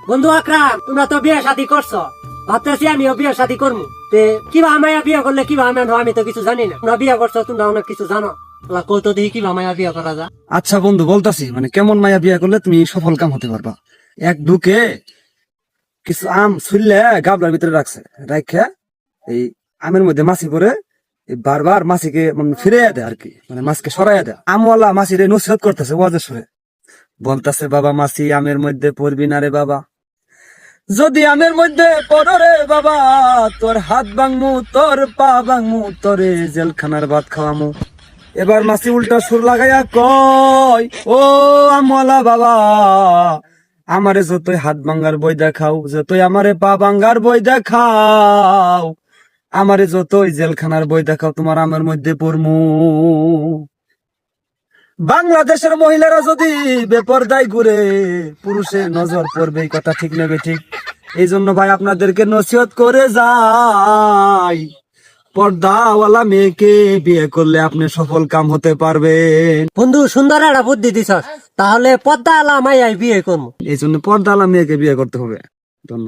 বন্ধু আকরাম, তোমরা তো বিয়ে শাদী করছো, ভাবতেছি আমিও বিয়ে শাদী করবো। কিবা মায়া বিয়ে করলে কিবা আমি তো কিছু জানি না। তোমরা বিয়ে করছো, তোমরা অনেক কিছু জানো। কত দেখি কিবা মায়া বিয়ে করা যায়। আচ্ছা বন্ধু, বলতাছি মানে কেমন মায়া বিয়া করলে তুমি সফল কাম হতে পারবা। এক ঢুকে কিছু আম ছুললে গাবলার ভিতরে রাখছে, রাখা এই আমের মধ্যে মাছি পরে বারবার মাছিকে মানে ফিরে দেয় আর কি, মানে মাছকে সরাইয়া দেয়। আমওয়ালা মাছিরে নসিহত করতেছে ওয়াজের সুরে, বলতেছে বাবা মাছি আমের মধ্যে পড়বি না রে বাবা, যদি আমের মধ্যে পড়ো রে বাবা, তোর হাত ভাঙমু তোর পা ভাঙমু তোরে জেলখানার ভাত খাওয়ামু। এবার মাছি উল্টা সুর লাগাইয়া কয়, ও আমওয়ালা বাবা, আমারে যতই হাত ভাঙ্গার বই দেখাও, যতই আমারে পা ভাঙ্গার বই দেখাও, আমারে যতই জেলখানার বই দেখাও, তোমার আমের মধ্যে পড়মু। বাংলাদেশের মহিলারা যদি বেপরদায় ঘুরে, পুরুষের নজর পড়বে, এই কথা ঠিক নেবে ঠিক। এই জন্য ভাই আপনাদেরকে নসিহত করে যাই, পর্দাওয়ালা মেয়েকে বিয়ে করলে আপনি সফল কাম হতে পারবেন। বন্ধু সুন্দর একটা বুদ্ধি দিছ, তাহলে পদ্মা আলা মাইয়াই বিয়ে করবো। এই জন্য পর্দাওয়ালা মেয়েকে বিয়ে করতে হবে। ধন্যবাদ।